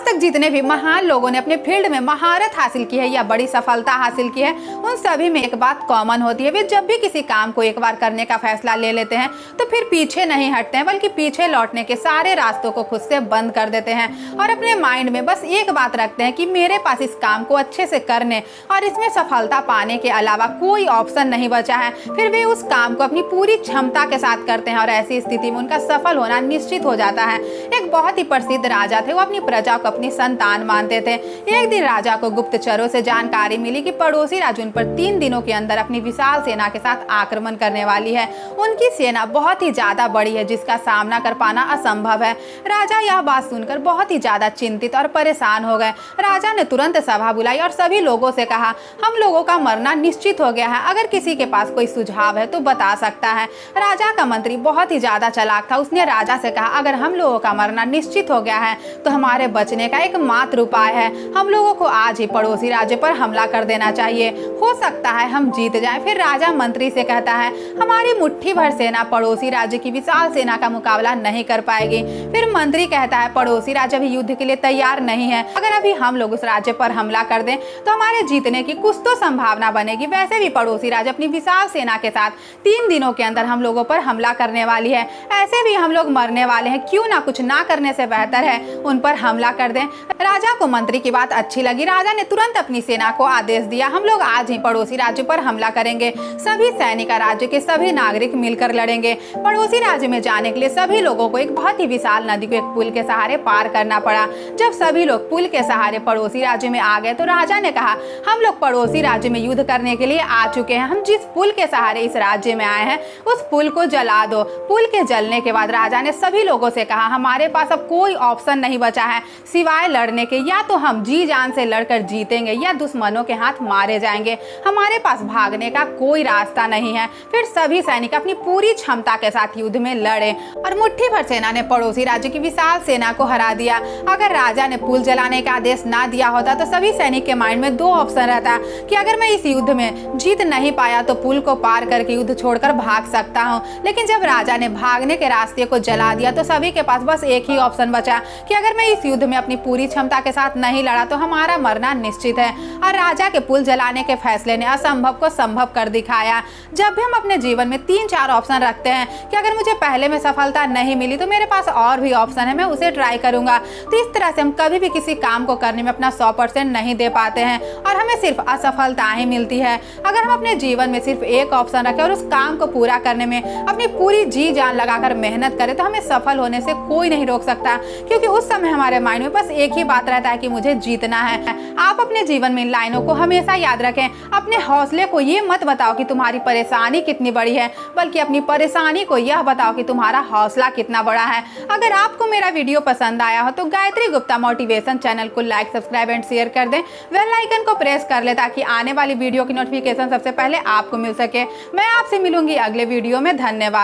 तक जितने भी महान लोगों ने अपने फील्ड में महारत हासिल की है या बड़ी सफलता हासिल की है, उन सभी में एक बात कॉमन होती है, वे जब भी किसी काम को एक बार करने का फैसला ले लेते हैं तो फिर पीछे नहीं हटते हैं, बल्कि पीछे लौटने के सारे रास्तों को खुद से बंद कर देते हैं और अपने माइंड में बस एक बात रखते हैं कि मेरे पास इस काम को अच्छे से करने और इसमें सफलता पाने के अलावा कोई ऑप्शन नहीं बचा है। फिर वे उस काम को अपनी पूरी क्षमता के साथ करते हैं और ऐसी स्थिति में उनका सफल होना निश्चित हो जाता है। एक बहुत ही प्रसिद्ध राजा थे, वो अपनी प्रजा को अपनी संतान मानते थे। एक दिन राजा को गुप्तचरों से जानकारी मिली कि पड़ोसी राज्य उन पर 3 दिनों के अंदर अपनी विशाल सेना के साथ आक्रमण करने वाली है। उनकी सेना बहुत ही ज्यादा बड़ी है जिसका सामना कर पाना असंभव है। राजा यह बात सुनकर बहुत ही ज्यादा चिंतित और परेशान हो गए। राजा ने तुरंत सभा बुलाई और सभी लोगों से कहा, हम लोगों का मरना निश्चित हो गया है, अगर किसी के पास कोई सुझाव है तो बता सकता है। राजा का मंत्री बहुत ही ज्यादा चालाक था, उसने राजा से कहा, अगर हम लोगों का मरना निश्चित हो गया है तो हमारे बचने का एकमात्र उपाय है, हम लोगों को आज ही पड़ोसी राज्य पर हमला कर देना चाहिए, हो सकता है हम जीत जाएं। फिर राजा मंत्री से कहता है, हमारी मुट्ठी भर सेना पड़ोसी राज्य की विशाल सेना का मुकाबला नहीं कर पाएगी। फिर मंत्री कहता है, पड़ोसी राज्य अभी युद्ध के लिए तैयार नहीं है, अगर अभी हम लोग उस राज्य पर हमला कर दें तो हमारे जीतने की कुछ तो संभावना बनेगी। वैसे भी पड़ोसी राज्य अपनी विशाल सेना के साथ 3 दिनों के अंदर हम लोगों पर हमला करने वाली है, ऐसे भी हम लोग मरने वाले हैं, क्यों ना कुछ ना करने से बेहतर है उन पर हमला कर दें। राजा को मंत्री की बात अच्छी लगी। राजा ने तुरंत अपनी सेना को आदेश दिया, हम लोग आज ही पड़ोसी राज्य पर हमला करेंगे। सभी सैनिक राज्य के सभी नागरिक मिलकर लड़ेंगे। पड़ोसी राज्य में जाने के लिए सभी लोगों को एक बहुत ही विशाल नदी को एक पुल के सहारे पार करना पड़ा। जब सभी लोग पुल के सहारे पड़ोसी राज्य में आ गए तो राजा ने कहा, हम लोग पड़ोसी राज्य में युद्ध करने के लिए आ चुके हैं, हम जिस पुल के सहारे इस राज्य में आए हैं उस पुल को जला दो। पुल के जलने के बाद राजा ने सभी लोगों से कहा, हमारे पास अब कोई ऑप्शन नहीं बचा है सिवाय लड़ने के, या तो हम जी जान से लड़कर जीतेंगे या दुश्मनों के हाथ मारे जाएंगे, हमारे पास भागने का कोई रास्ता नहीं है। फिर सभी सैनिक अपनी पूरी क्षमता के साथ युद्ध में लड़े और मुट्ठी भर सेना ने पड़ोसी राज्य की विशाल सेना को हरा दिया। अगर राजा ने पुल जलाने का आदेश ना दिया होता तो सभी सैनिक के माइंड में 2 ऑप्शन रहता कि अगर मैं इस युद्ध में जीत नहीं पाया तो पुल को पार करके युद्ध छोड़कर भाग सकता हूँ, लेकिन जब राजा ने भागने के रास्ते को जला दिया तो सभी के पास बस एक ही ऑप्शन बचा कि अगर मैं इस युद्ध में अपनी पूरी क्षमता के साथ नहीं लड़ा तो हमारा मरना निश्चित है। और राजा के पुल जलाने के फैसले ने असंभव को संभव कर दिखाया। जब भी हम अपने जीवन में 3-4 ऑप्शन रखते हैं कि अगर मुझे पहले में सफलता नहीं मिली तो मेरे पास और भी ऑप्शन है, मैं उसे ट्राई करूंगा, तो इस तरह से हम कभी भी किसी काम को करने में अपना 100% नहीं दे पाते हैं और हमें सिर्फ असफलता ही मिलती है। अगर हम अपने जीवन में सिर्फ एक ऑप्शन रखें और उस काम को पूरा करने में अपनी पूरी जी जान लगाकर मेहनत करें तो हमें सफल होने से कोई नहीं रोक सकता, क्योंकि उस समय हमारे माइंड में बस एक ही बात रहता है कि मुझे जीतना है। आप अपने जीवन में इन लाइनों को हमेशा याद रखें। अपने हौसले को ये मत बताओ कि तुम्हारी परेशानी कितनी बड़ी है, बल्कि अपनी परेशानी को यह बताओ कि तुम्हारा हौसला कितना बड़ा है। अगर आपको मेरा वीडियो पसंद आया हो तो गायत्री गुप्ता मोटिवेशन चैनल को लाइक, सब्सक्राइब एंड शेयर कर दें। बेल आइकन को प्रेस कर ले ताकि आने वाली वीडियो की नोटिफिकेशन सबसे पहले आपको मिल सके। मैं आपसे मिलूंगी अगले वीडियो में। धन्यवाद।